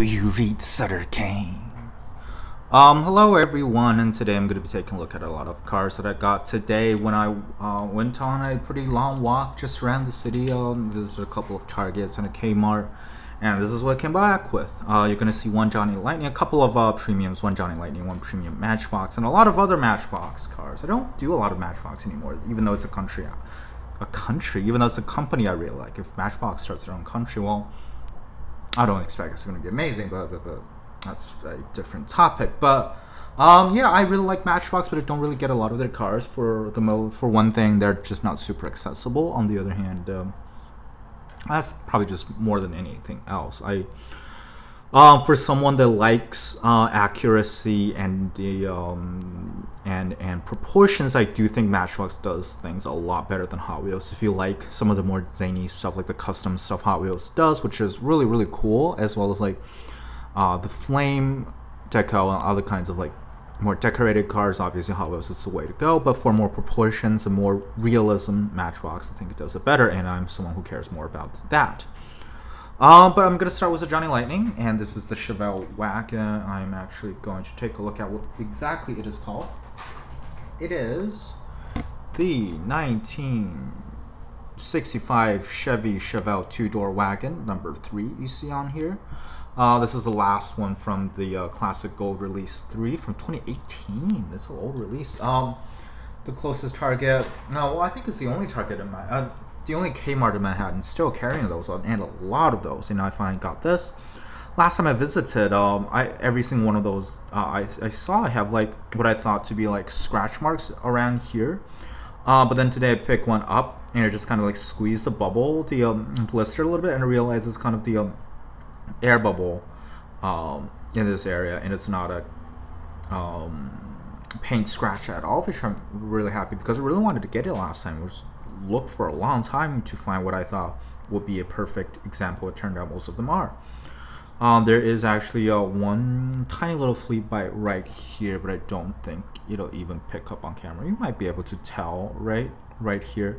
you read Sutter Kane? Hello everyone, and today I'm going to be taking a look at a lot of cars that I got today when I went on a pretty long walk just around the city. Visited a couple of Targets and a Kmart, and this is what I came back with. You're going to see one Johnny Lightning, a couple of premiums, one Johnny Lightning, one premium Matchbox, and a lot of other Matchbox cars. I don't do a lot of Matchbox anymore, even though it's a country, even though it's a company I really like. If Matchbox starts their own country, well, I don't expect it's going to be amazing, but that's a different topic. But yeah, I really like Matchbox, but I don't really get a lot of their cars. For one thing, they're just not super accessible. On the other hand, that's probably just more than anything else. For someone that likes accuracy and the and proportions, I do think Matchbox does things a lot better than Hot Wheels. If you like some of the more zany stuff, like the custom stuff Hot Wheels does, which is really cool, as well as like the flame deco and other kinds of like more decorated cars, obviously Hot Wheels is the way to go. But for more proportions and more realism, Matchbox, I think it does it better, and I'm someone who cares more about that. But I'm going to start with the Johnny Lightning, and this is the Chevelle wagon. I'm actually going to take a look at what exactly it is called. It is the 1965 Chevy Chevelle two-door wagon, number 3 you see on here. This is the last one from the Classic Gold Release 3 from 2018. It's an old release. The closest Target, no, well, I think it's the only Target in my... the only Kmart in Manhattan still carrying those, and a lot of those, and I finally got this. Last time I visited, every single one of those I saw I have like what I thought to be like scratch marks around here. But then today I picked one up, and it just kind of like squeezed the bubble, the blister a little bit, and I realized it's kind of the air bubble in this area, and it's not a paint scratch at all, which I'm really happy because I really wanted to get it last time. It was looked for a long time to find what I thought would be a perfect example. It turned out most of them are. There is actually one tiny little flea bite right here, but I don't think it'll even pick up on camera. You might be able to tell right here.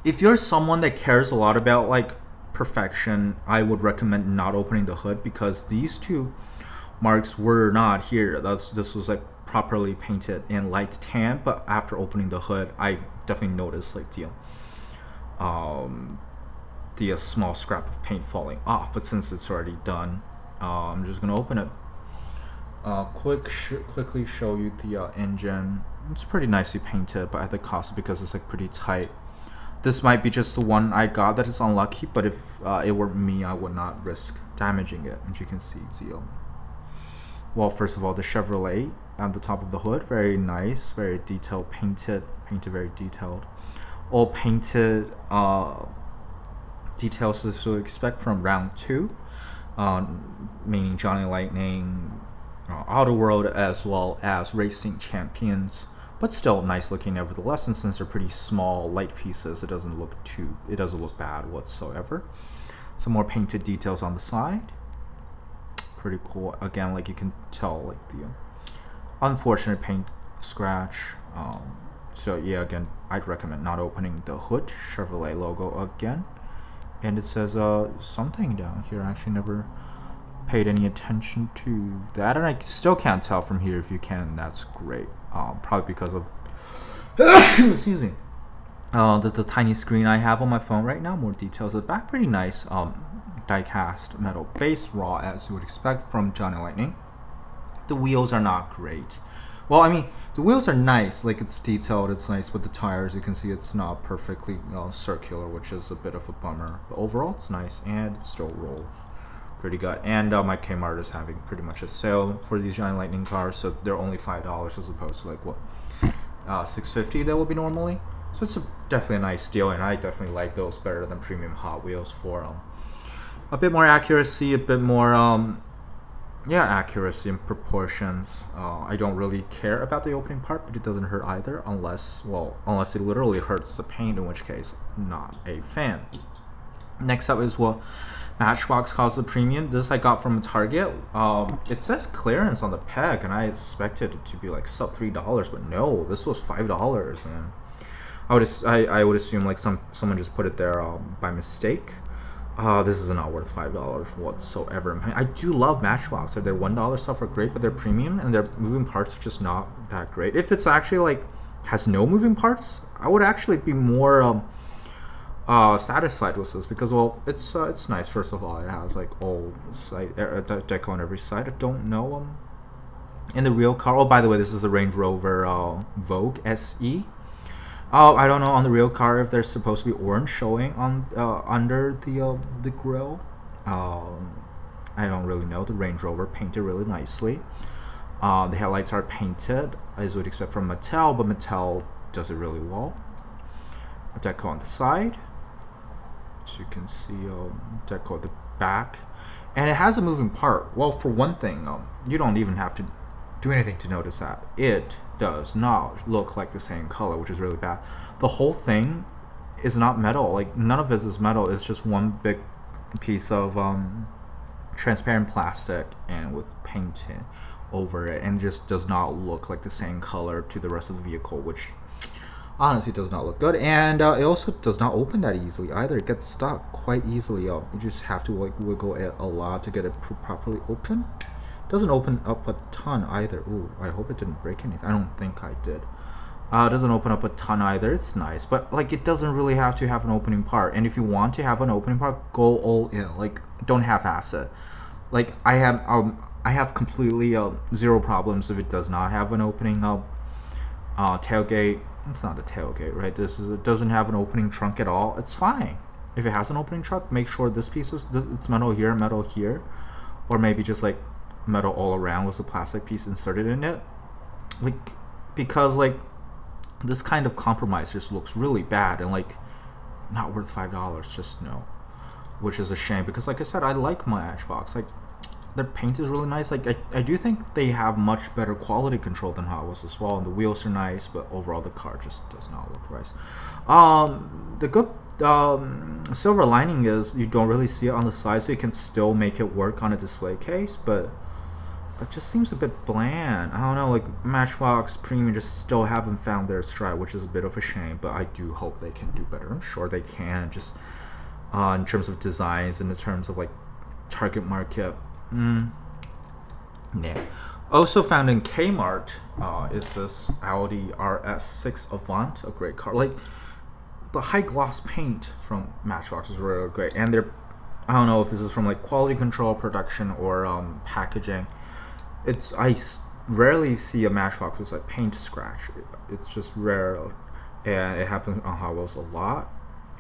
If you're someone that cares a lot about like perfection, I would recommend not opening the hood, because these two marks were not here. This was like properly painted in light tan, but after opening the hood, I definitely noticed like the small scrap of paint falling off. But since it's already done, I'm just gonna open it. Quickly show you the engine. It's pretty nicely painted, but at the cost, because it's like pretty tight. This might be just the one I got that is unlucky, but if it were me, I would not risk damaging it. As you can see, well, first of all, the Chevrolet at the top of the hood, very nice, very detailed, painted very detailed. All painted details as you expect from round 2, meaning Johnny Lightning, Auto World, as well as Racing Champions, but still nice looking nevertheless. And since they're pretty small, light pieces, it doesn't look bad whatsoever. Some more painted details on the side. Pretty cool. Again, like you can tell, like the unfortunate paint scratch. So yeah, again, I'd recommend not opening the hood. Chevrolet logo again, and it says something down here. I actually never paid any attention to that, and I still can't tell from here. If you can, that's great. Probably because of excuse me, the tiny screen I have on my phone right now. More details at the back. Pretty nice. Die-cast metal base, raw as you would expect from Johnny Lightning. The wheels are not great. Well, I mean, the wheels are nice, like it's detailed, it's nice, but the tires, you can see it's not perfectly circular, which is a bit of a bummer. But overall, it's nice, and it still rolls pretty good. And my Kmart is having pretty much a sale for these Johnny Lightning cars, so they're only $5 as opposed to like what, $6.50 that would be normally. So it's definitely a nice deal, and I definitely like those better than premium Hot Wheels for a bit more accuracy, a bit more accuracy and proportions. I don't really care about the opening part, but it doesn't hurt either, unless it literally hurts the paint, in which case, not a fan. Next up is what Matchbox calls the premium. This I got from Target. It says clearance on the peg, and I expected it to be like sub $3, but no, this was $5, and I would assume like someone just put it there by mistake. This is not worth $5 whatsoever. I do love Matchbox. Their $1 stuff are great, but they're premium and their moving parts are just not that great. If it's actually like has no moving parts, I would actually be more satisfied with this because, well, it's nice. First of all, it has like all side deco on every side. I don't know in the real car. Oh, by the way, this is a Range Rover Vogue SE. I don't know on the real car if there's supposed to be orange showing on under the grille. I don't really know. The Range Rover painted really nicely. The headlights are painted as you would expect from Mattel, but Mattel does it really well. A deco on the side, so you can see deco at the back, and it has a moving part. Well, for one thing, you don't even have to do anything to notice that it does not look like the same color, which is really bad. The whole thing is not metal. Like, none of it is metal. It's just one big piece of transparent plastic and with paint over it, and just does not look like the same color to the rest of the vehicle, which honestly does not look good. And it also does not open that easily either. It gets stuck quite easily. You just have to like wiggle it a lot to get it properly open. Doesn't open up a ton either. Ooh, I hope it didn't break anything. I don't think I did. It doesn't open up a ton either. It's nice, but like it doesn't really have to have an opening part. And if you want to have an opening part, go all in. Like, don't half-ass it. Like, I have completely zero problems if it does not have an opening tailgate. It's not a tailgate, right? It doesn't have an opening trunk at all. It's fine. If it has an opening trunk, make sure this piece is it's metal here, or maybe just like metal all around with a plastic piece inserted in it. Like, because like this kind of compromise just looks really bad and like not worth $5. Just no, which is a shame because, like I said, I like my Matchbox. Like, their paint is really nice. Like, I do think they have much better quality control than Hot Wheels as well, and the wheels are nice, but overall the car just does not look right. The good silver lining is you don't really see it on the side, so you can still make it work on a display case, but it just seems a bit bland. I don't know, like Matchbox Premium just still haven't found their stride, which is a bit of a shame, but I do hope they can do better. I'm sure they can, just in terms of designs and in terms of like target market. Yeah. Also found in Kmart is this Audi RS6 Avant, a great car. Like, the high gloss paint from Matchbox is really great, and they're, I don't know if this is from like quality control, production, or packaging. I rarely see a Matchbox with like paint scratch. It's just rare, and it happens on Hot Wheels a lot.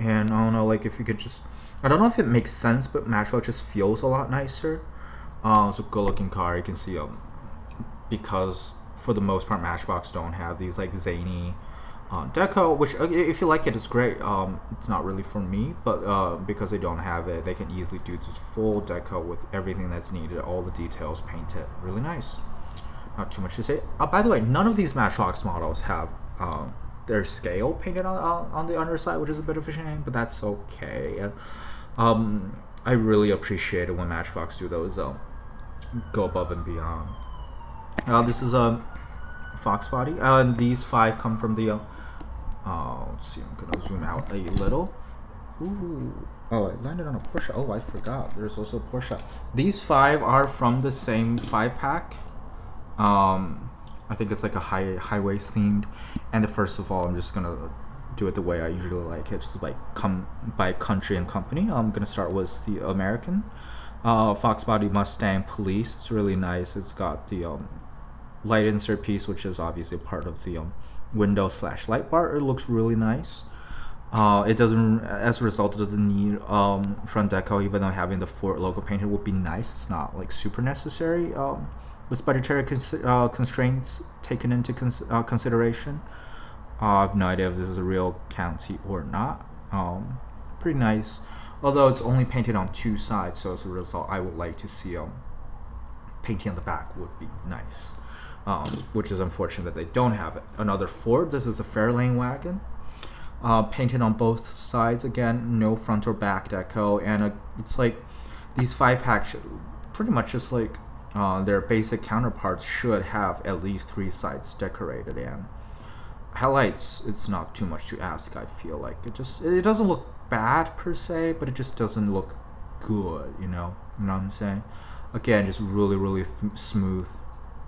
And I don't know, like if you could just, I don't know if it makes sense, but Matchbox just feels a lot nicer. It's a good looking car. You can see because for the most part Matchbox don't have these like zany deco, which if you like it, it's great. It's not really for me, but because they don't have it, they can easily do this full deco with everything that's needed, all the details painted. Really nice. Not too much to say. By the way, none of these Matchbox models have their scale painted on the underside, which is a bit of a shame, but that's okay. I really appreciate it when Matchbox do those go above and beyond. This is a Fox body, and these 5 come from the let's see, I'm gonna zoom out a little. Ooh, oh, I landed on a Porsche. Oh, I forgot, there's also a Porsche. These 5 are from the same 5-pack. I think it's like a highways themed, and first of all, I'm just gonna do it the way I usually like it, just like come by country and company. I'm gonna start with the American Fox body Mustang Police. It's really nice. It's got the light insert piece, which is obviously part of the window / light bar. It looks really nice. It doesn't, as a result, it doesn't need front deco, even though having the Ford logo painted would be nice. It's not like super necessary with budgetary constraints taken into consideration. I have no idea if this is a real county or not. Pretty nice, although it's only painted on 2 sides, so as a result I would like to see painting on the back would be nice, which is unfortunate that they don't have it. Another Ford, this is a Fairlane wagon, painted on both sides. Again, no front or back deco, and it's like these 5-packs pretty much just like their basic counterparts should have at least 3 sides decorated. And headlights, it's not too much to ask. I feel like it doesn't look bad per se, but it just doesn't look good, you know what I'm saying? Again, just really smooth,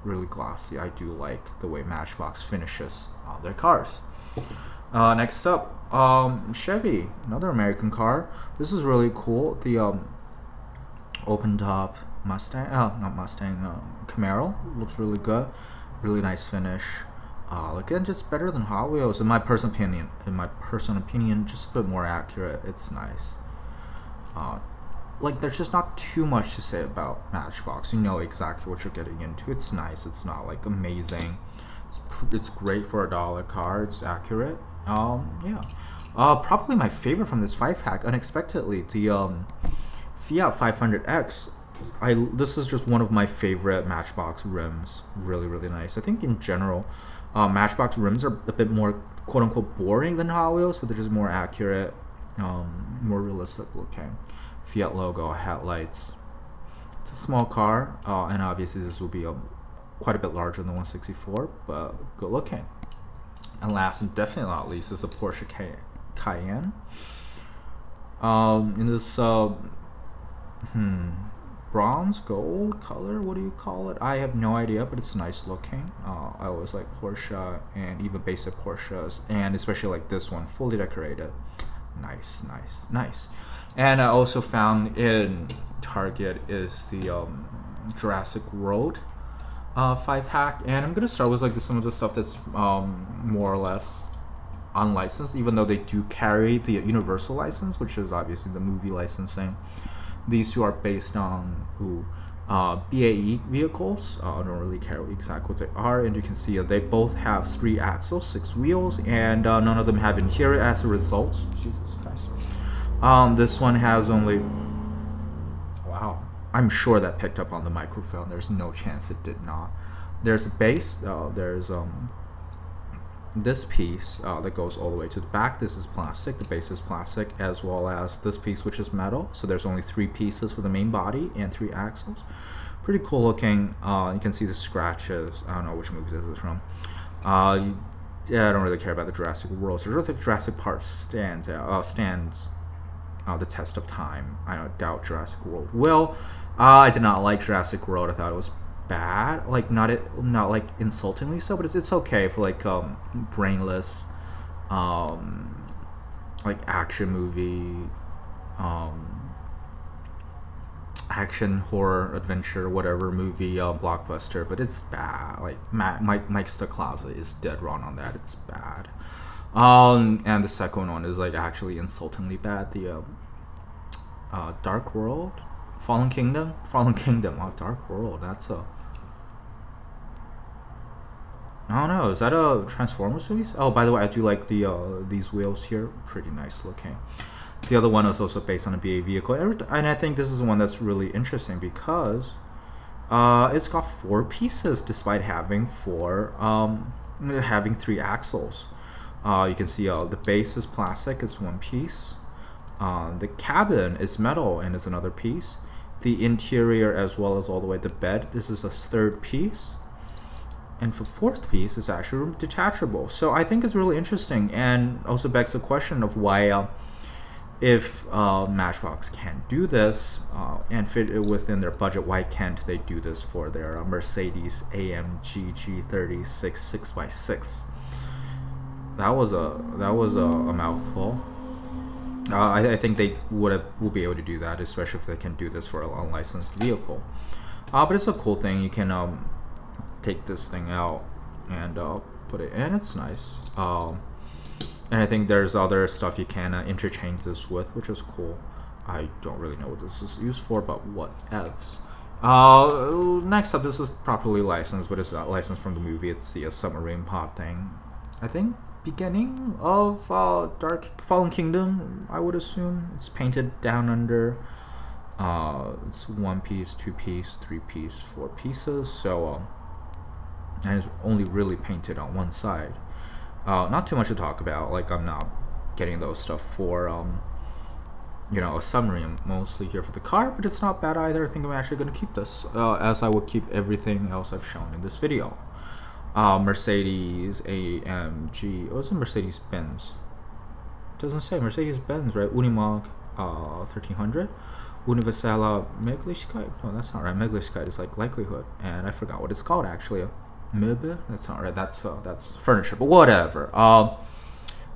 really glossy. I do like the way Matchbox finishes their cars. Next up, Chevy, another American car. This is really cool. The open top Mustang, not Mustang, Camaro looks really good. Really nice finish. Again, just better than Hot Wheels in my personal opinion. Just a bit more accurate. It's nice. Like, there's just not too much to say about Matchbox. You know exactly what you're getting into. It's nice. It's not like amazing. It's great for a $1 car. It's accurate. Yeah. Probably my favorite from this 5-pack, unexpectedly, the Fiat 500X. This is just one of my favorite Matchbox rims. Really nice. I think in general, Matchbox rims are a bit more quote-unquote boring than Hot Wheels, but they're just more accurate, more realistic looking. Fiat logo, headlights. It's a small car, and obviously this will be quite a bit larger than the 164, but good looking. And last and definitely not least is the Porsche Cayenne. In this bronze gold color, what do you call it? I have no idea, but it's nice looking. I always like Porsche, and even basic Porsches, and especially like this one, fully decorated. Nice. And I also found in Target is the Jurassic World 5-pack, and I'm gonna start with like some of the stuff that's more or less unlicensed, even though they do carry the Universal license, which is obviously the movie licensing. These two are based on BAE vehicles. I don't really care exactly what they are, and you can see they both have 3 axles, 6 wheels, and none of them have interior as a result. Jesus Christ. This one has only, wow, I'm sure that picked up on the microphone. There's no chance it did not. There's a base, there's this piece that goes all the way to the back. This is plastic, the base is plastic, as well as this piece, which is metal. So there's only 3 pieces for the main body and 3 axles. Pretty cool looking. You can see the scratches. I don't know which movie this is from. Yeah, I don't really care about the Jurassic World. So the Jurassic Park stands the test of time. I doubt Jurassic World will. I did not like Jurassic World. I thought it was bad, like not like insultingly so, but it's okay for like brainless like action movie, action horror adventure whatever movie, blockbuster, but it's bad. Like Mike Stacklasa is dead wrong on that. It's bad. And the second one is like actually insultingly bad. The Dark World, Fallen Kingdom. Oh, Dark World. That's a, I don't know. Is that a Transformers movie? Oh, by the way, I do like the these wheels here. Pretty nice looking. The other one is also based on a BA vehicle, and I think this is one that's really interesting because it's got 4 pieces despite having 3 axles. You can see the base is plastic, it's 1 piece. The cabin is metal and it's another piece. The interior, as well as all the way to the bed, this is a 3rd piece. And for 4th piece, it's actually detachable. So I think it's really interesting, and also begs the question of why, if Matchbox can do this and fit it within their budget, why can't they do this for their Mercedes AMG G36 6x6? That was a mouthful. I think they will be able to do that, especially if they can do this for an unlicensed vehicle. But it's a cool thing. You can take this thing out and put it in. It's nice. And I think there's other stuff you can interchange this with, which is cool. I don't really know what this is used for, but whatevs. Next up, this is properly licensed, but it's not licensed from the movie. It's the submarine pod thing. I think beginning of Fallen Kingdom, I would assume. It's painted down under. It's 1 piece, 2 piece, 3 piece, 4 pieces. So and it's only really painted on one side. Not too much to talk about. Like, I'm not getting those stuff for you know, a submarine. I'm mostly here for the car, but it's not bad either. I think I'm actually going to keep this, as I would keep everything else I've shown in this video. Mercedes AMG. Oh, it's a Mercedes Benz. It doesn't say Mercedes Benz, right? Unimog 1300. Universelle Möglichkeit. No, that's not right. Möglichkeit is like likelihood, and I forgot what it's called actually. Möbel. That's not right. That's furniture, but whatever.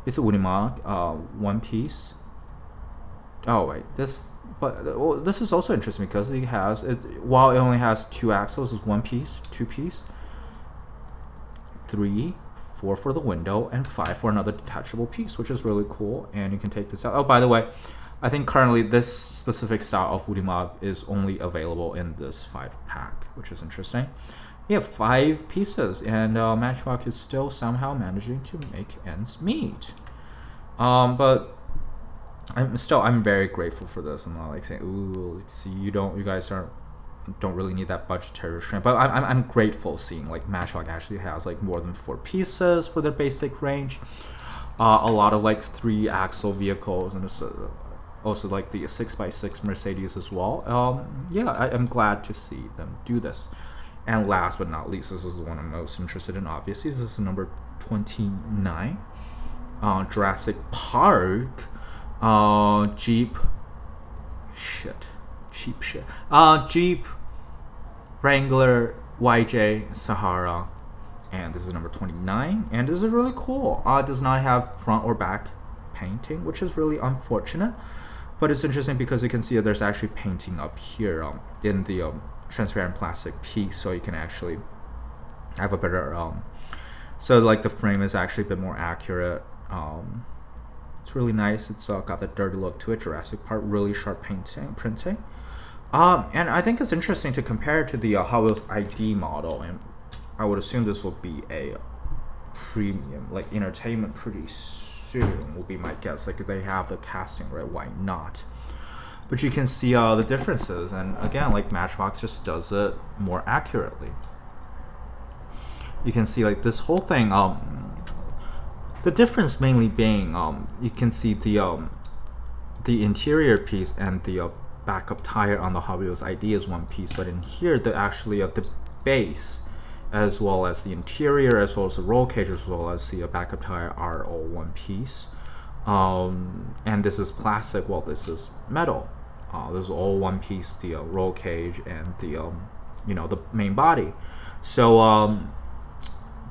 It's a Unimark, one piece. Oh wait, this is also interesting because it has while it only has 2 axles, is 1 piece, 2 piece, 3, 4 for the window, and 5 for another detachable piece, which is really cool. And you can take this out. Oh, by the way, I think currently this specific style of Unimark is only available in this 5-pack, which is interesting. You have 5 pieces, and Matchbox is still somehow managing to make ends meet. But I'm very grateful for this. I'm not like saying, ooh, you guys don't really need that budgetary restraint. But I'm grateful seeing like Matchbox actually has like more than 4 pieces for their basic range. A lot of like 3-axle vehicles, and also like the 6x6 Mercedes as well. Yeah, I'm glad to see them do this. And last but not least, this is the one I'm most interested in. Obviously, this is number 29, Jurassic Park. Jeep Wrangler YJ Sahara, and this is number 29, and this is really cool. It does not have front or back painting, which is really unfortunate, but it's interesting because you can see that there's actually painting up here in the transparent plastic piece, so you can actually have a better so like the frame is actually a bit more accurate. It's really nice. It's got that dirty look to it. Jurassic Park, really sharp printing. And I think it's interesting to compare it to the Hot Wheels ID model, and I would assume this will be a premium, like entertainment pretty soon, will be my guess. Like if they have the casting right, why not? But you can see the differences, and again, like Matchbox just does it more accurately. You can see like this whole thing. The difference mainly being you can see the interior piece and the backup tire on the Hot Wheels ID is 1 piece, but in here the actually the base, as well as the interior, as well as the roll cage, as well as the backup tire are all 1 piece. And this is plastic, while this is metal. This is all 1 piece, the roll cage and the the main body. So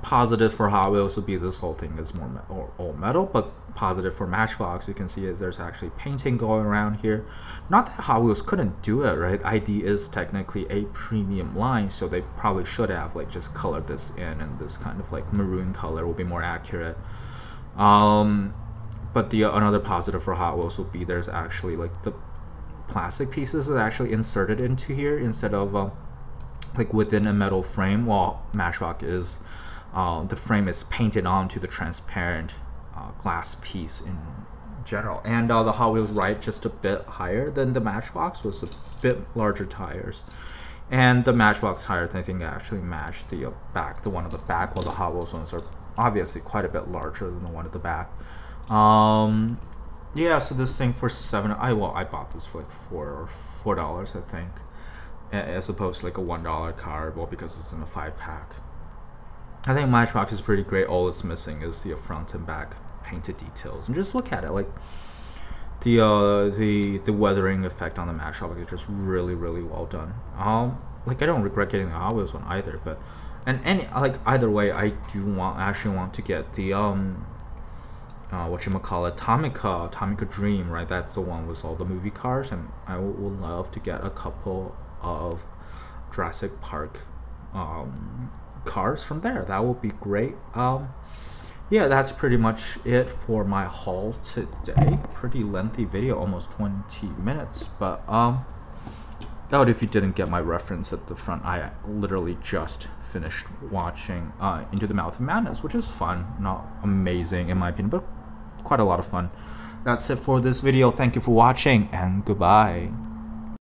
positive for Hot Wheels would be this whole thing is more all metal, but positive for Matchbox, you can see is there's actually painting going around here. Not that Hot Wheels couldn't do it, right? ID is technically a premium line, so they probably should have like just colored this in, and this kind of like maroon color will be more accurate. But the another positive for Hot Wheels will be there's actually like the plastic pieces are actually inserted into here instead of like within a metal frame, while Matchbox is the frame is painted onto the transparent glass piece in general. And the Hot Wheels ride just a bit higher than the Matchbox, was a bit larger tires. And the Matchbox tires, I think, actually match the back, the one at the back, while the Hot Wheels ones are obviously quite a bit larger than the one at the back. Yeah, so this thing for I bought this for like $4, I think, as opposed to like a $1 car, well, because it's in a 5-pack. I think Matchbox is pretty great. All it's missing is the front and back painted details, and just look at it, like the weathering effect on the Matchbox is just really well done. Like I don't regret getting the Hot Wheels one either, but like either way, I do actually want to get the whatchamacallit, Atomica Dream, right? That's the one with all the movie cars, and I would love to get a couple of Jurassic Park cars from there. That would be great. Yeah, that's pretty much it for my haul today. Pretty lengthy video, almost 20 minutes, but out if you didn't get my reference at the front, I literally just finished watching Into the Mouth of Madness, which is fun. Not amazing in my opinion, but quite a lot of fun. That's it for this video. Thank you for watching, and goodbye.